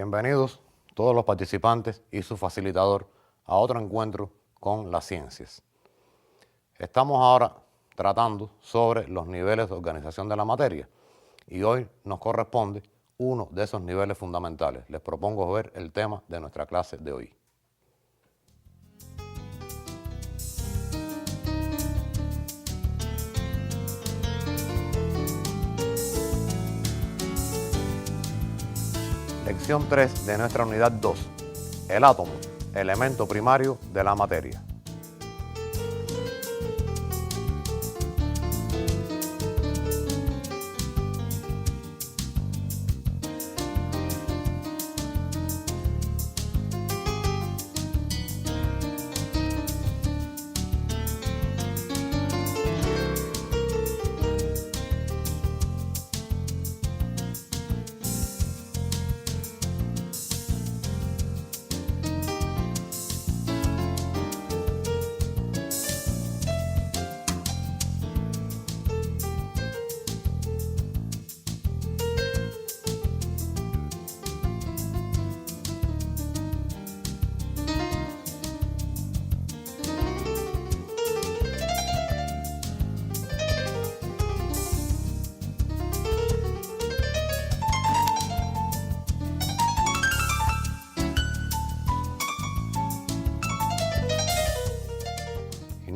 Bienvenidos todos los participantes y su facilitador a otro encuentro con las ciencias. Estamos ahora tratando sobre los niveles de organización de la materia y hoy nos corresponde uno de esos niveles fundamentales. Les propongo ver el tema de nuestra clase de hoy. Lección 3 de nuestra unidad 2. El átomo, elemento primario de la materia.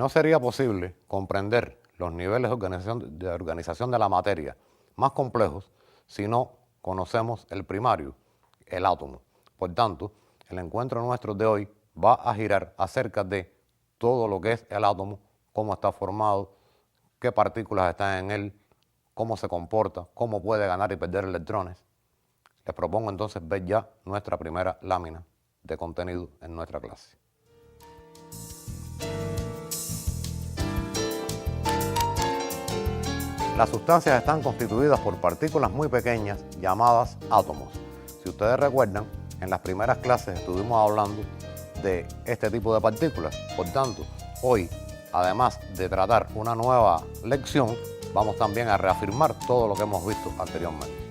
No sería posible comprender los niveles de organización de la materia más complejos si no conocemos el primario, el átomo. Por tanto, el encuentro nuestro de hoy va a girar acerca de todo lo que es el átomo, cómo está formado, qué partículas están en él, cómo se comporta, cómo puede ganar y perder electrones. Les propongo entonces ver ya nuestra primera lámina de contenido en nuestra clase. Las sustancias están constituidas por partículas muy pequeñas llamadas átomos. Si ustedes recuerdan, en las primeras clases estuvimos hablando de este tipo de partículas. Por tanto, hoy, además de tratar una nueva lección, vamos también a reafirmar todo lo que hemos visto anteriormente.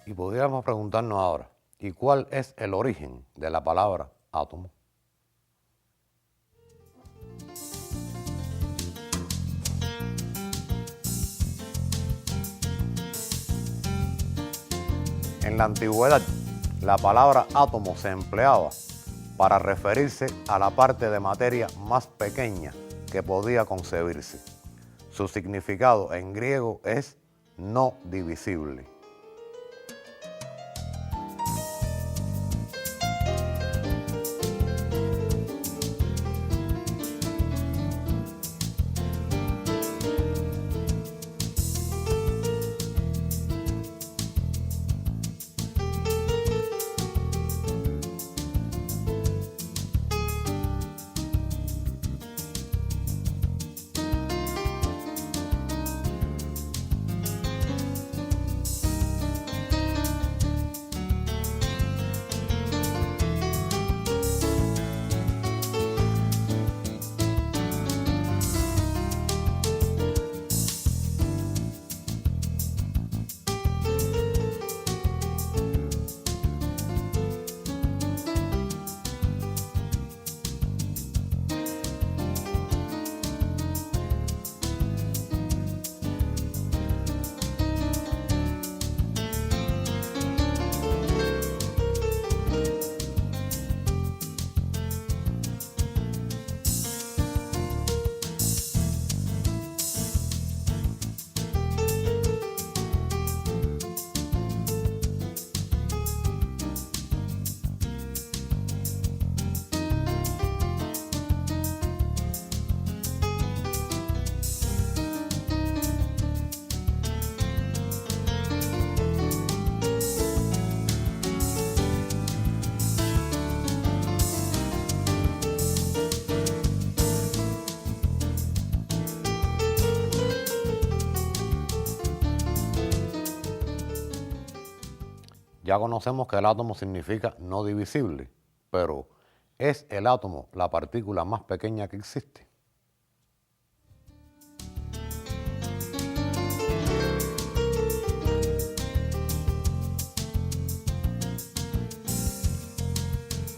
Y podríamos preguntarnos ahora, ¿y cuál es el origen de la palabra átomo? En la antigüedad, la palabra átomo se empleaba para referirse a la parte de materia más pequeña que podía concebirse. Su significado en griego es no divisible. Ya conocemos que el átomo significa no divisible, pero ¿es el átomo la partícula más pequeña que existe?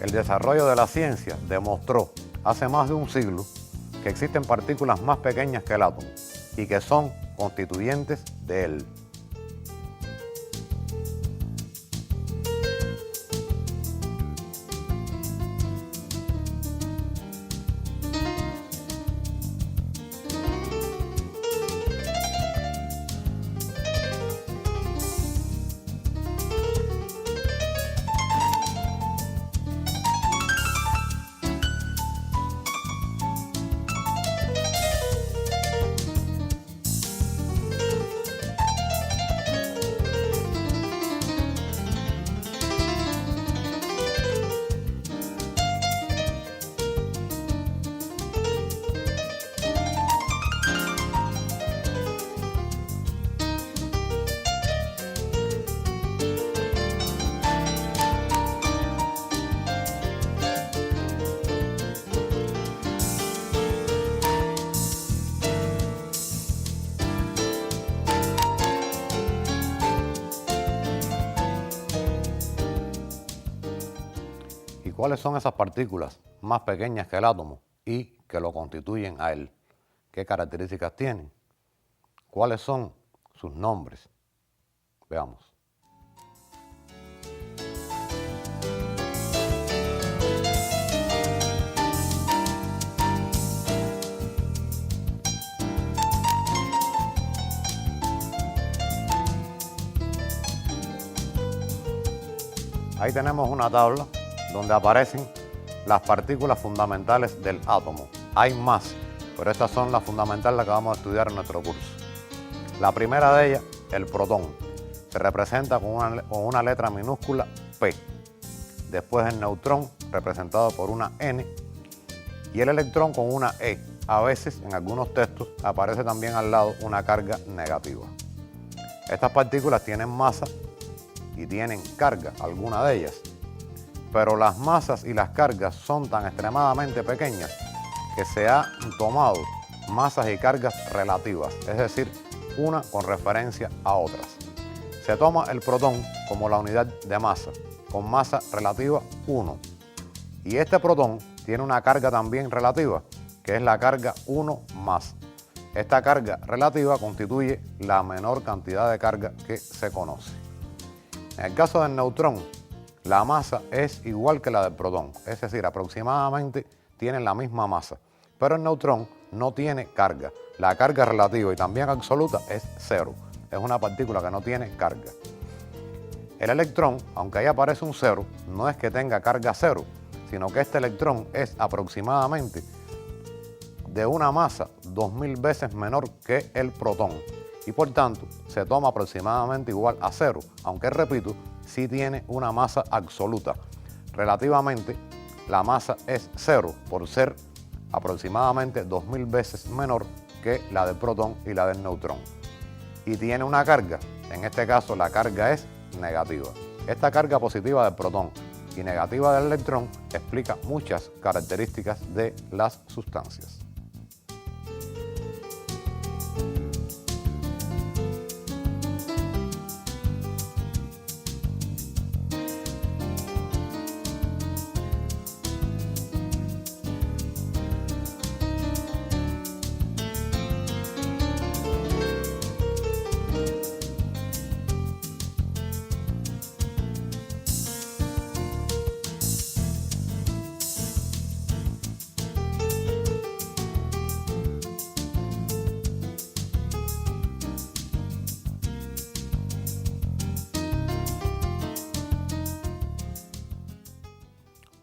El desarrollo de la ciencia demostró hace más de un siglo que existen partículas más pequeñas que el átomo y que son constituyentes de él. ¿Y cuáles son esas partículas más pequeñas que el átomo y que lo constituyen a él? ¿Qué características tienen? ¿Cuáles son sus nombres? Veamos. Ahí tenemos una tabla donde aparecen las partículas fundamentales del átomo. Hay más, pero estas son las fundamentales que vamos a estudiar en nuestro curso. La primera de ellas, el protón, se representa con una letra minúscula P. Después el neutrón, representado por una N, y el electrón con una E. A veces, en algunos textos, aparece también al lado una carga negativa. Estas partículas tienen masa y tienen carga, alguna de ellas, pero las masas y las cargas son tan extremadamente pequeñas que se han tomado masas y cargas relativas, es decir, una con referencia a otras. Se toma el protón como la unidad de masa, con masa relativa 1, y este protón tiene una carga también relativa, que es la carga 1 más. Esta carga relativa constituye la menor cantidad de carga que se conoce. En el caso del neutrón, la masa es igual que la del protón, es decir, aproximadamente tienen la misma masa, pero el neutrón no tiene carga. La carga relativa y también absoluta es cero, es una partícula que no tiene carga. El electrón, aunque ahí aparece un cero, no es que tenga carga cero, sino que este electrón es aproximadamente de una masa 2000 veces menor que el protón y por tanto se toma aproximadamente igual a cero, aunque repito, sí tiene una masa absoluta. Relativamente, la masa es cero por ser aproximadamente 2000 veces menor que la del protón y la del neutrón. Y tiene una carga, en este caso la carga es negativa. Esta carga positiva del protón y negativa del electrón explica muchas características de las sustancias.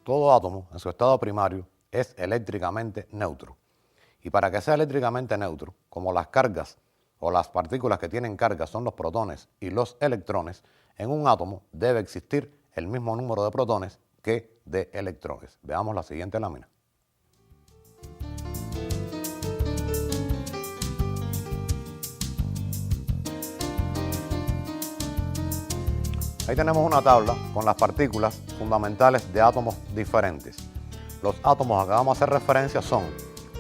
Todo átomo, en su estado primario, es eléctricamente neutro. Y para que sea eléctricamente neutro, como las cargas o las partículas que tienen carga son los protones y los electrones, en un átomo debe existir el mismo número de protones que de electrones. Veamos la siguiente lámina. Ahí tenemos una tabla con las partículas fundamentales de átomos diferentes. Los átomos a que vamos a hacer referencia son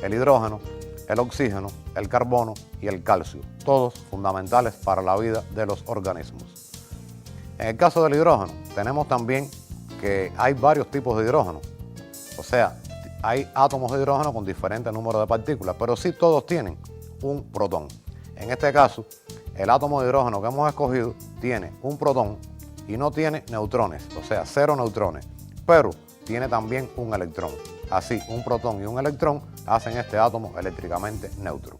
el hidrógeno, el oxígeno, el carbono y el calcio, todos fundamentales para la vida de los organismos. En el caso del hidrógeno, tenemos también que hay varios tipos de hidrógeno, o sea, hay átomos de hidrógeno con diferentes números de partículas, pero sí todos tienen un protón. En este caso, el átomo de hidrógeno que hemos escogido tiene un protón y no tiene neutrones, o sea, 0 neutrones, pero tiene también un electrón. Así, un protón y un electrón hacen este átomo eléctricamente neutro.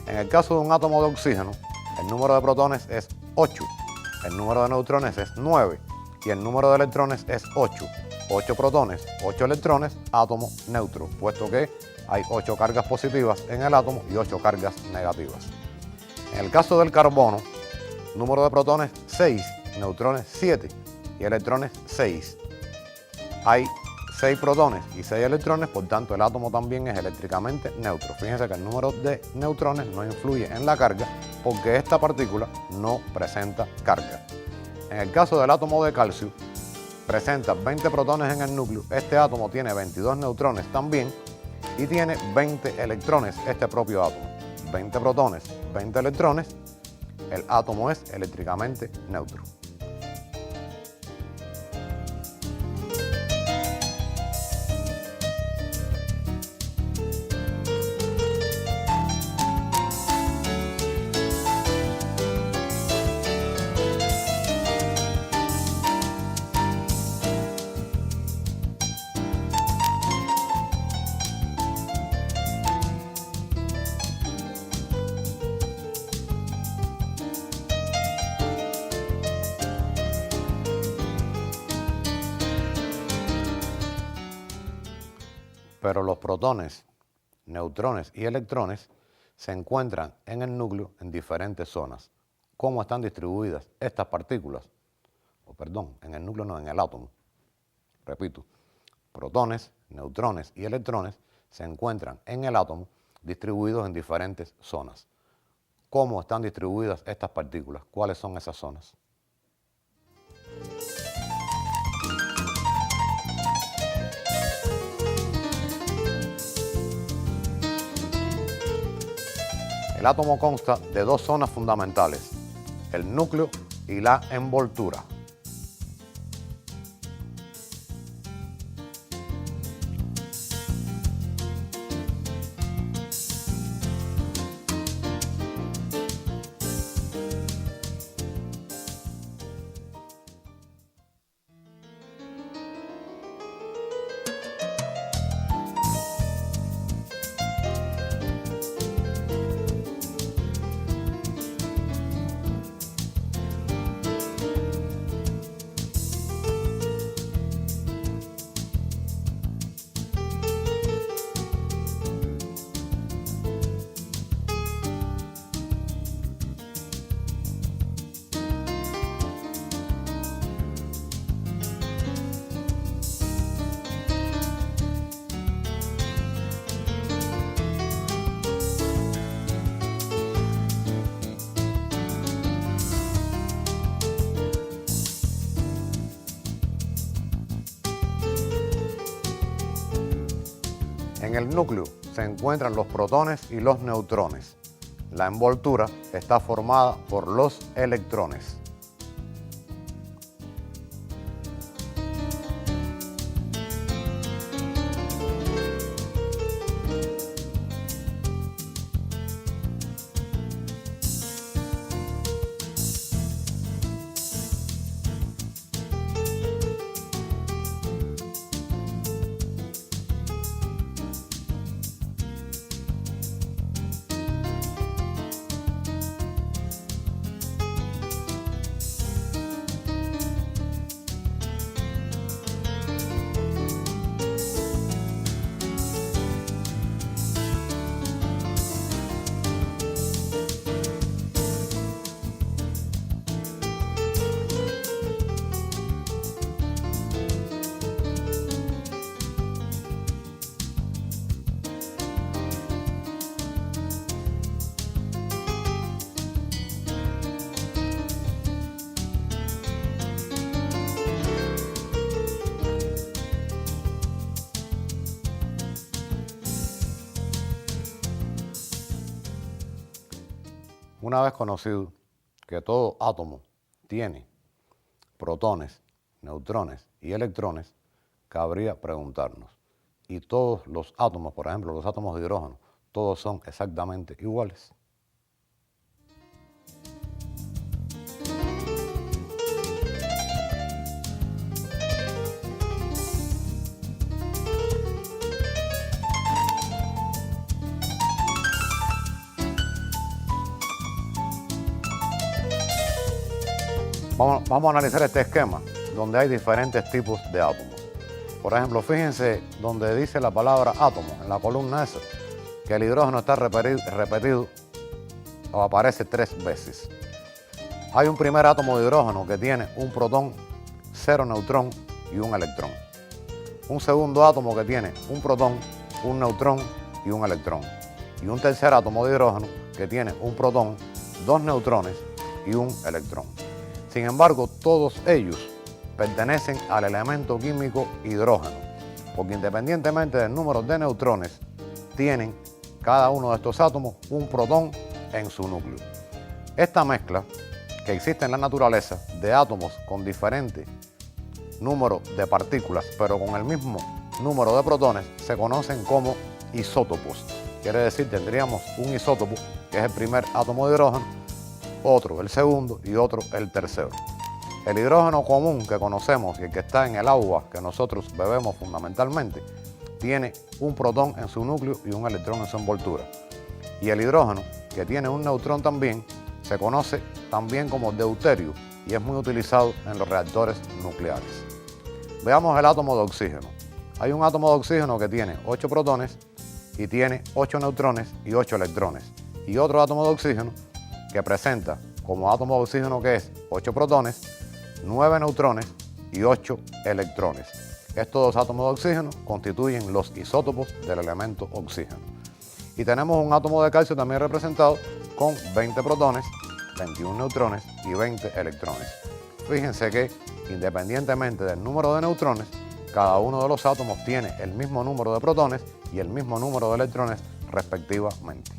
En el caso de un átomo de oxígeno, el número de protones es 8, el número de neutrones es 9 y el número de electrones es 8. 8 protones, 8 electrones, átomo neutro, puesto que hay 8 cargas positivas en el átomo y 8 cargas negativas. En el caso del carbono, número de protones 6, neutrones 7 y electrones 6. Hay 6 protones y 6 electrones, por tanto el átomo también es eléctricamente neutro. Fíjense que el número de neutrones no influye en la carga porque esta partícula no presenta carga. En el caso del átomo de calcio, presenta 20 protones en el núcleo, este átomo tiene 22 neutrones también y tiene 20 electrones este propio átomo. 20 protones, 20 electrones, el átomo es eléctricamente neutro. Pero los protones, neutrones y electrones se encuentran en el núcleo en diferentes zonas. ¿Cómo están distribuidas estas partículas? En el núcleo no, en el átomo. Repito, protones, neutrones y electrones se encuentran en el átomo distribuidos en diferentes zonas. ¿Cómo están distribuidas estas partículas? ¿Cuáles son esas zonas? El átomo consta de dos zonas fundamentales, el núcleo y la envoltura. En el núcleo se encuentran los protones y los neutrones. La envoltura está formada por los electrones. Una vez conocido que todo átomo tiene protones, neutrones y electrones, cabría preguntarnos, ¿y todos los átomos, por ejemplo, los átomos de hidrógeno, todos son exactamente iguales? Vamos a analizar este esquema donde hay diferentes tipos de átomos. Por ejemplo, fíjense donde dice la palabra átomo, en la columna S, que el hidrógeno está repetido o aparece 3 veces. Hay un primer átomo de hidrógeno que tiene un protón, 0 neutrón y un electrón. Un segundo átomo que tiene un protón, un neutrón y un electrón. Y un tercer átomo de hidrógeno que tiene un protón, 2 neutrones y un electrón. Sin embargo, todos ellos pertenecen al elemento químico hidrógeno, porque independientemente del número de neutrones, tienen cada uno de estos átomos un protón en su núcleo. Esta mezcla que existe en la naturaleza de átomos con diferente número de partículas, pero con el mismo número de protones, se conocen como isótopos. Quiere decir, tendríamos un isótopo, que es el primer átomo de hidrógeno, otro el segundo y otro el tercero. El hidrógeno común que conocemos y el que está en el agua que nosotros bebemos fundamentalmente, tiene un protón en su núcleo y un electrón en su envoltura. Y el hidrógeno, que tiene un neutrón también, se conoce también como deuterio y es muy utilizado en los reactores nucleares. Veamos el átomo de oxígeno. Hay un átomo de oxígeno que tiene 8 protones y tiene 8 neutrones y 8 electrones. Y otro átomo de oxígeno que presenta como átomo de oxígeno que es 8 protones, 9 neutrones y 8 electrones. Estos dos átomos de oxígeno constituyen los isótopos del elemento oxígeno. Y tenemos un átomo de calcio también representado con 20 protones, 21 neutrones y 20 electrones. Fíjense que independientemente del número de neutrones, cada uno de los átomos tiene el mismo número de protones y el mismo número de electrones respectivamente.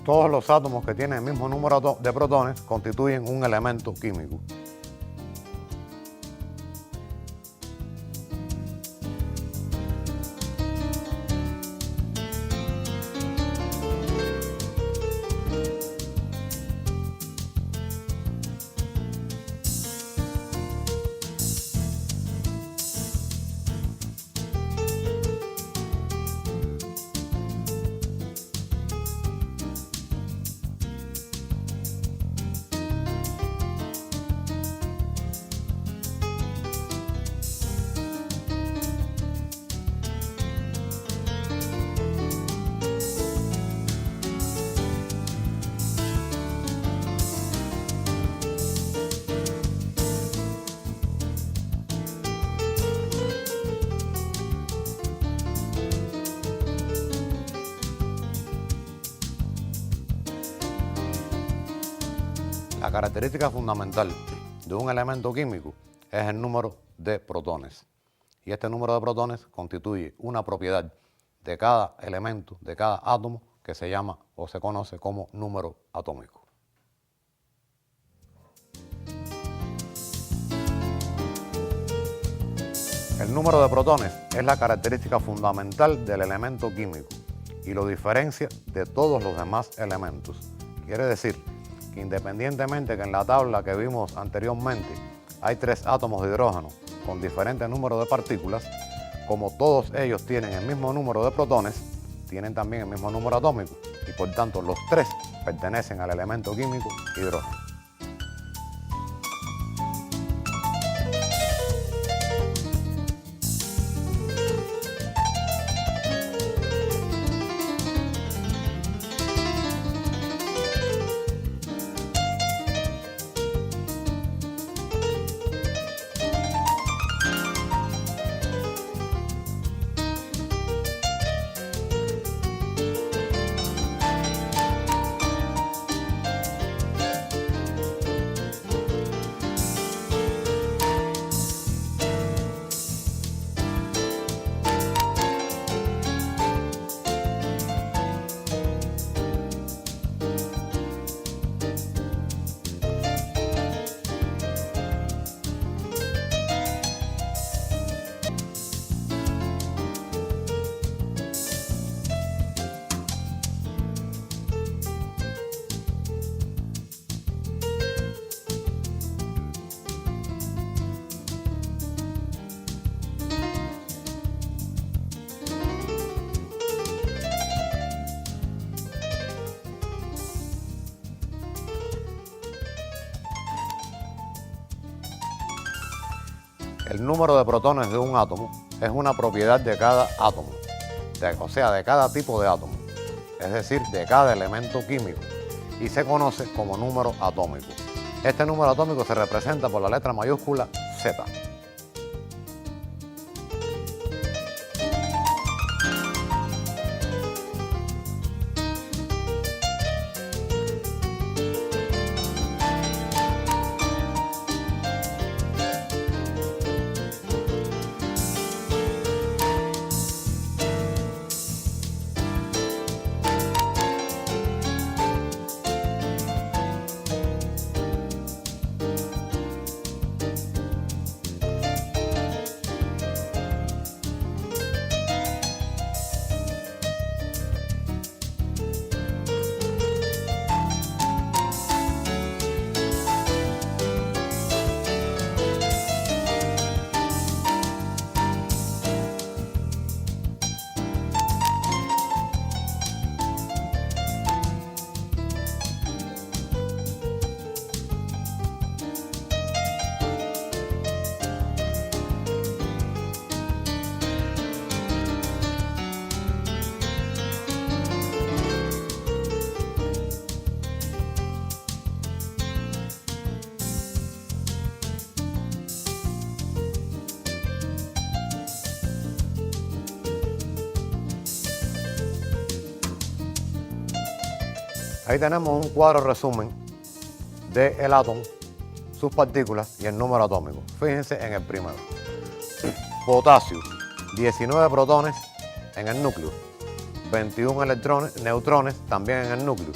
Todos los átomos que tienen el mismo número de protones constituyen un elemento químico. La característica fundamental de un elemento químico es el número de protones. Y este número de protones constituye una propiedad de cada elemento, de cada átomo, que se llama o se conoce como número atómico. El número de protones es la característica fundamental del elemento químico y lo diferencia de todos los demás elementos. Quiere decir que independientemente que en la tabla que vimos anteriormente hay 3 átomos de hidrógeno con diferentes números de partículas, como todos ellos tienen el mismo número de protones, tienen también el mismo número atómico y por tanto los 3 pertenecen al elemento químico hidrógeno. El número de protones de un átomo es una propiedad de cada átomo, o sea, de cada tipo de átomo, es decir, de cada elemento químico, y se conoce como número atómico. Este número atómico se representa por la letra mayúscula Z. Ahí tenemos un cuadro resumen del átomo, sus partículas y el número atómico. Fíjense en el primero. Potasio, 19 protones en el núcleo, 21 neutrones también en el núcleo,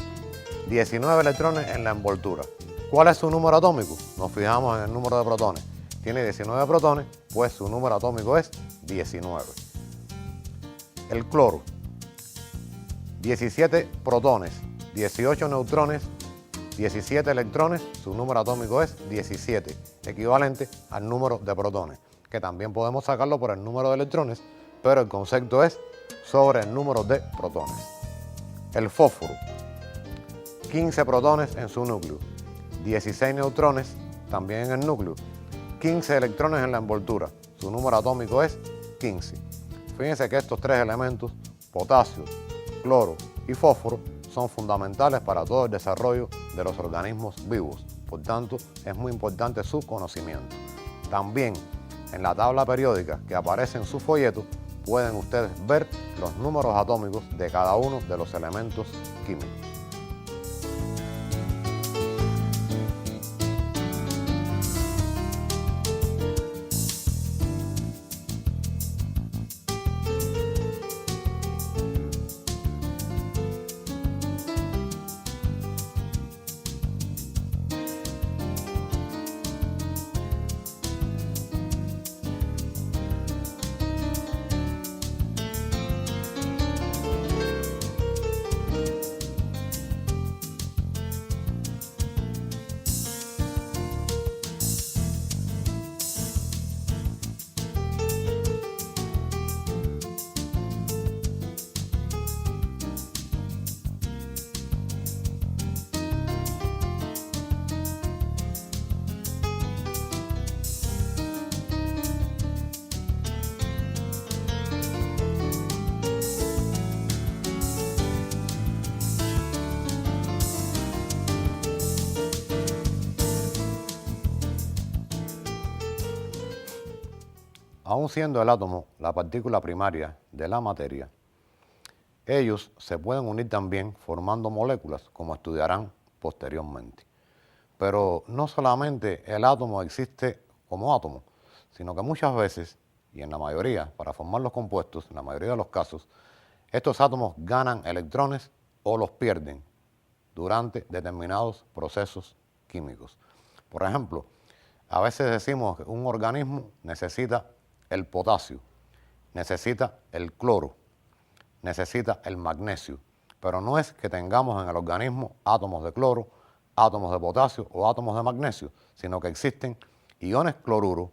19 electrones en la envoltura. ¿Cuál es su número atómico? Nos fijamos en el número de protones. Tiene 19 protones, pues su número atómico es 19. El cloro, 17 protones, 18 neutrones, 17 electrones, su número atómico es 17, equivalente al número de protones, que también podemos sacarlo por el número de electrones, pero el concepto es sobre el número de protones. El fósforo, 15 protones en su núcleo, 16 neutrones también en el núcleo, 15 electrones en la envoltura, su número atómico es 15. Fíjense que estos 3 elementos, potasio, cloro y fósforo, son fundamentales para todo el desarrollo de los organismos vivos. Por tanto, es muy importante su conocimiento. También en la tabla periódica que aparece en su folleto pueden ustedes ver los números atómicos de cada uno de los elementos químicos. Aun siendo el átomo la partícula primaria de la materia, ellos se pueden unir también formando moléculas, como estudiarán posteriormente. Pero no solamente el átomo existe como átomo, sino que muchas veces, y en la mayoría, para formar los compuestos, en la mayoría de los casos, estos átomos ganan electrones o los pierden durante determinados procesos químicos. Por ejemplo, a veces decimos que un organismo necesita el potasio, necesita el cloro, necesita el magnesio, pero no es que tengamos en el organismo átomos de cloro, átomos de potasio o átomos de magnesio, sino que existen iones cloruro,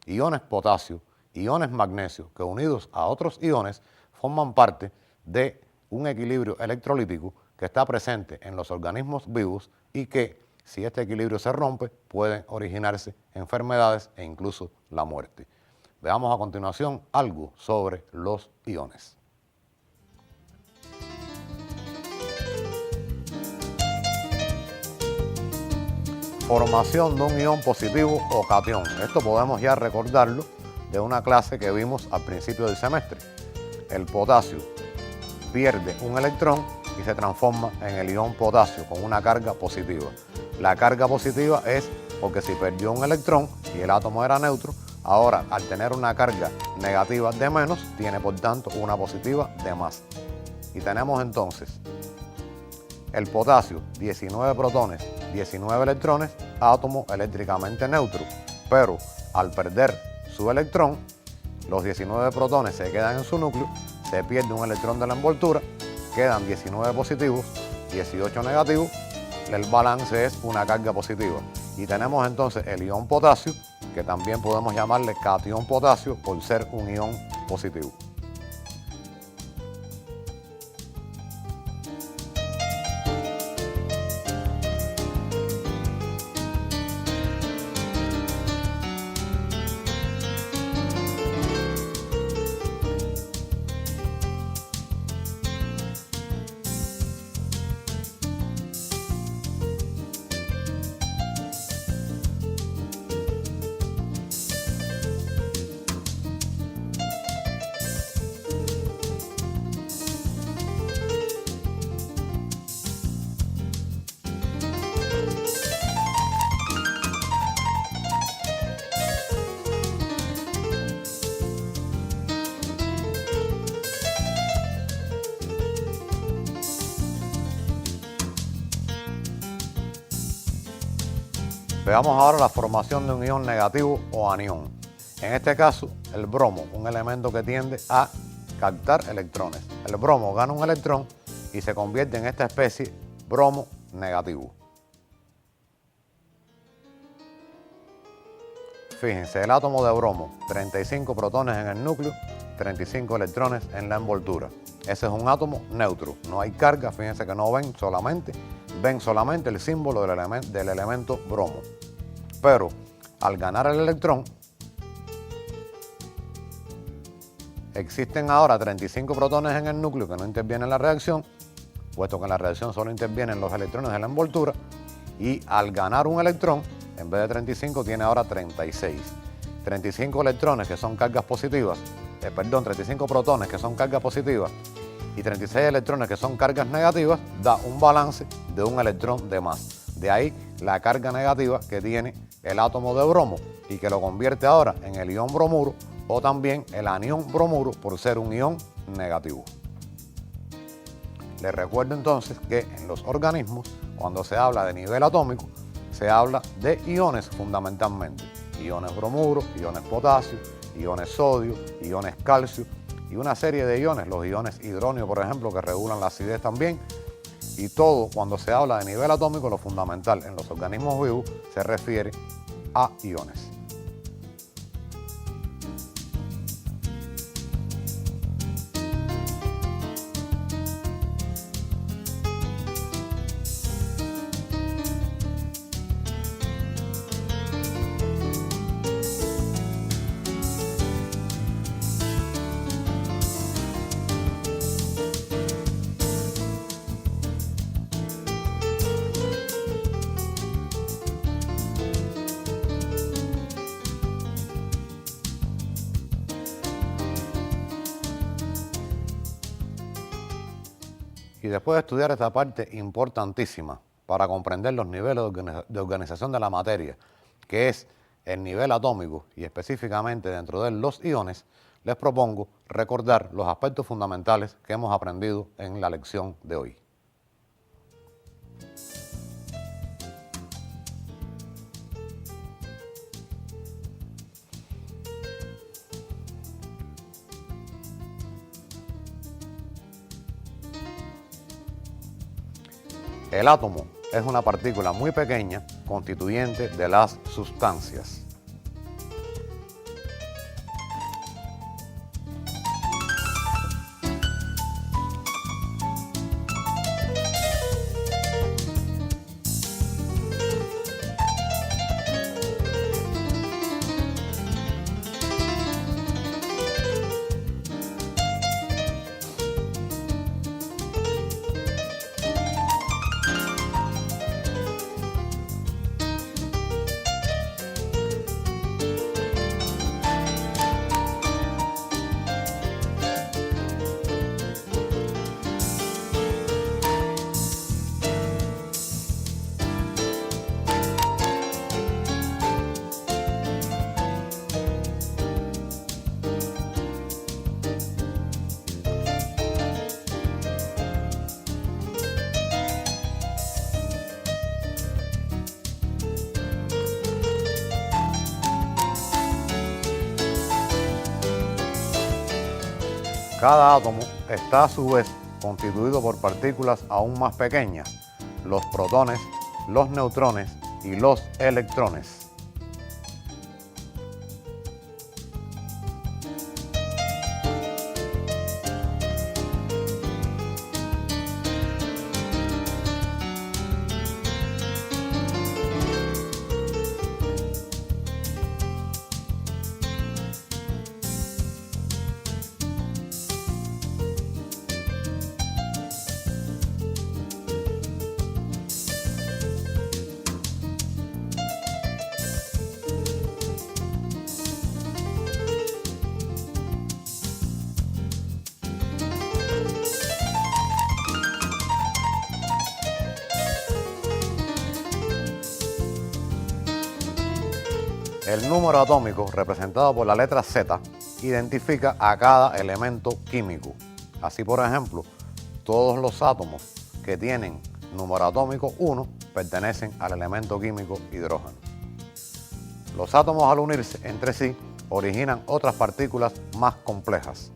iones potasio, iones magnesio, que unidos a otros iones forman parte de un equilibrio electrolítico que está presente en los organismos vivos y que, si este equilibrio se rompe, pueden originarse enfermedades e incluso la muerte. Veamos a continuación algo sobre los iones. Formación de un ion positivo o cation. Esto podemos ya recordarlo de una clase que vimos al principio del semestre. El potasio pierde un electrón y se transforma en el ion potasio con una carga positiva. La carga positiva es porque si perdió un electrón y el átomo era neutro, ahora al tener una carga negativa de menos, tiene por tanto una positiva de más. Y tenemos entonces el potasio, 19 protones, 19 electrones, átomo eléctricamente neutro, pero al perder su electrón, los 19 protones se quedan en su núcleo, se pierde un electrón de la envoltura, quedan 19 positivos, 18 negativos, el balance es una carga positiva. Y tenemos entonces el ion potasio, que también podemos llamarle cation potasio por ser un ion positivo. Veamos ahora la formación de un ion negativo o anión. En este caso, el bromo, un elemento que tiende a captar electrones. El bromo gana un electrón y se convierte en esta especie bromo negativo. Fíjense, el átomo de bromo, 35 protones en el núcleo, 35 electrones en la envoltura. Ese es un átomo neutro, no hay carga, fíjense que no ven solamente el símbolo del elemento bromo. Pero al ganar el electrón, existen ahora 35 protones en el núcleo que no intervienen en la reacción, puesto que en la reacción solo intervienen los electrones de la envoltura, y al ganar un electrón, en vez de 35 tiene ahora 36. 35 electrones que son cargas positivas, 35 protones que son cargas positivas y 36 electrones que son cargas negativas, da un balance de un electrón de más. De ahí la carga negativa que tiene el átomo de bromo y que lo convierte ahora en el ion bromuro o también el anión bromuro por ser un ion negativo. Les recuerdo entonces que en los organismos, cuando se habla de nivel atómico, se habla de iones fundamentalmente. Iones bromuro, iones potasio, iones sodio, iones calcio y una serie de iones, los iones hidróneo, por ejemplo, que regulan la acidez también. Y todo, cuando se habla de nivel atómico, lo fundamental en los organismos vivos se refiere a iones. Y después de estudiar esta parte importantísima para comprender los niveles de organización de la materia, que es el nivel atómico y específicamente dentro de él los iones, les propongo recordar los aspectos fundamentales que hemos aprendido en la lección de hoy. El átomo es una partícula muy pequeña constituyente de las sustancias. Cada átomo está a su vez constituido por partículas aún más pequeñas, los protones, los neutrones y los electrones. El número atómico, representado por la letra Z, identifica a cada elemento químico. Así, por ejemplo, todos los átomos que tienen número atómico 1 pertenecen al elemento químico hidrógeno. Los átomos, al unirse entre sí, originan otras partículas más complejas.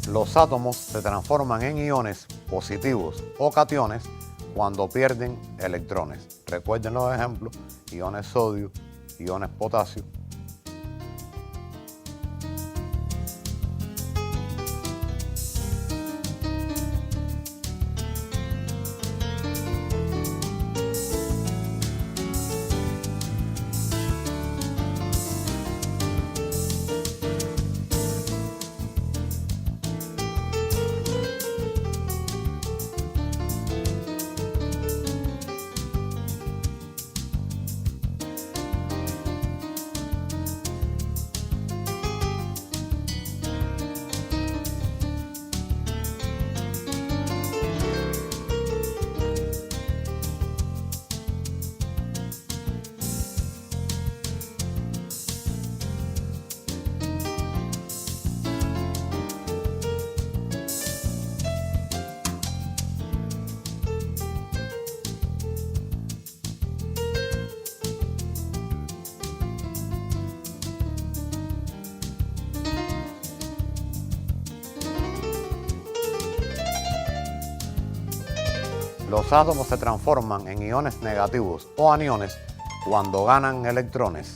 Los átomos se transforman en iones positivos o cationes cuando pierden electrones. Recuerden los ejemplos: iones sodio, iones potasio. Los átomos se transforman en iones negativos o aniones cuando ganan electrones.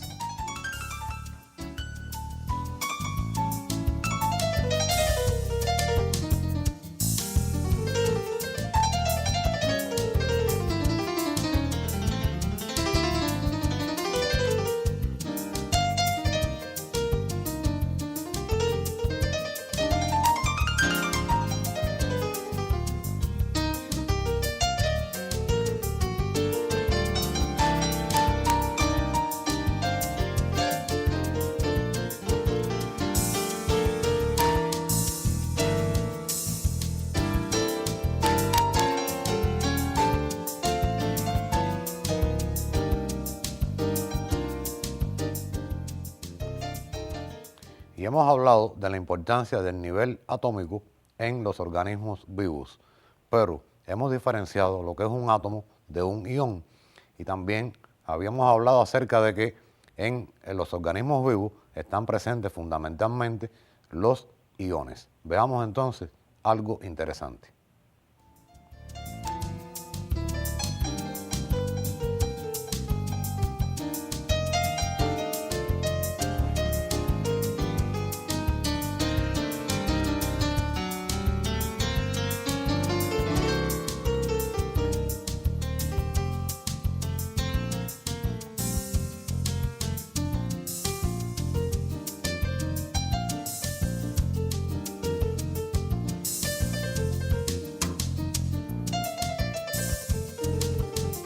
Y hemos hablado de la importancia del nivel atómico en los organismos vivos, pero hemos diferenciado lo que es un átomo de un ion. Y también habíamos hablado acerca de que en los organismos vivos están presentes fundamentalmente los iones. Veamos entonces algo interesante.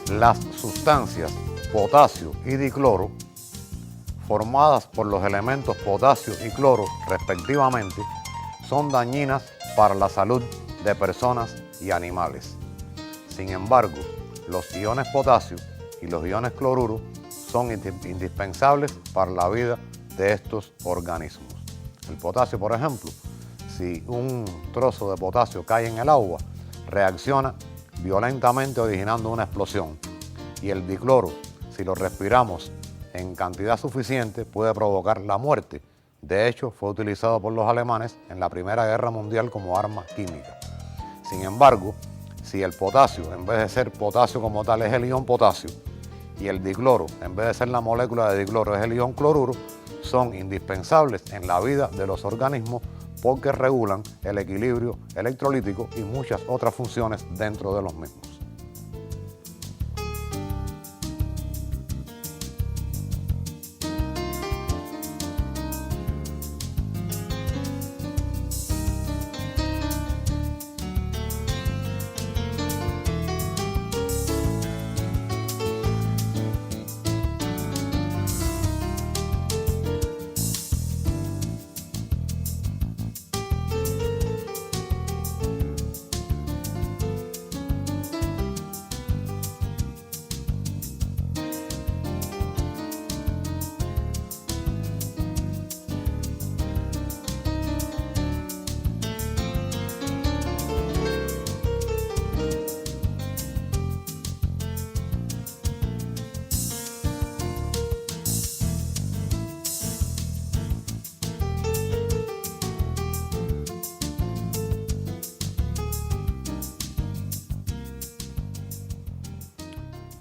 Las sustancias potasio y dicloro, formadas por los elementos potasio y cloro respectivamente, son dañinas para la salud de personas y animales. Sin embargo, los iones potasio y los iones cloruro son indispensables para la vida de estos organismos. El potasio, por ejemplo, si un trozo de potasio cae en el agua, reacciona violentamente originando una explosión. Y el dicloro, si lo respiramos en cantidad suficiente, puede provocar la muerte. De hecho, fue utilizado por los alemanes en la Primera Guerra Mundial como arma química. Sin embargo, si el potasio, en vez de ser potasio como tal, es el ion potasio, y el dicloro, en vez de ser la molécula de dicloro, es el ion cloruro, son indispensables en la vida de los organismos porque regulan el equilibrio electrolítico y muchas otras funciones dentro de los mismos.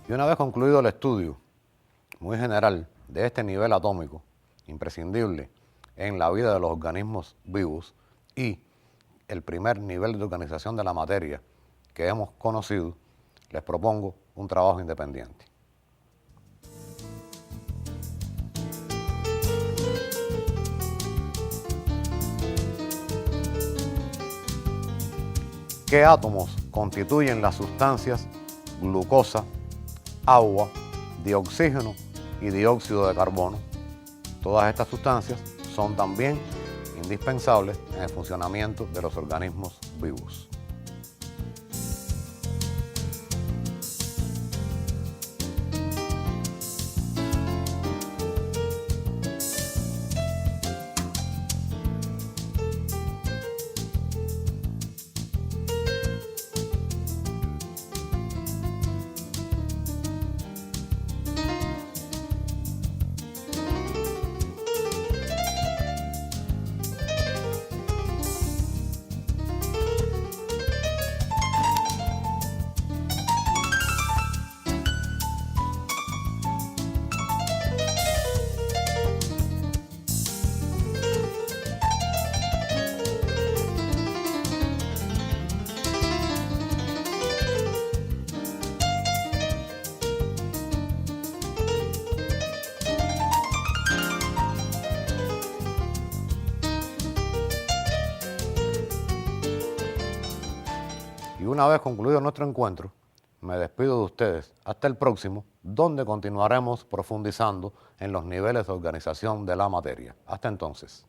Y una vez concluido el estudio muy general de este nivel atómico, imprescindible en la vida de los organismos vivos, y el primer nivel de organización de la materia que hemos conocido, les propongo un trabajo independiente. ¿Qué átomos constituyen las sustancias glucosa, agua, dioxígeno y dióxido de carbono? Todas estas sustancias son también indispensables en el funcionamiento de los organismos vivos. una vez concluido nuestro encuentro, me despido de ustedes hasta el próximo, donde continuaremos profundizando en los niveles de organización de la materia. Hasta entonces.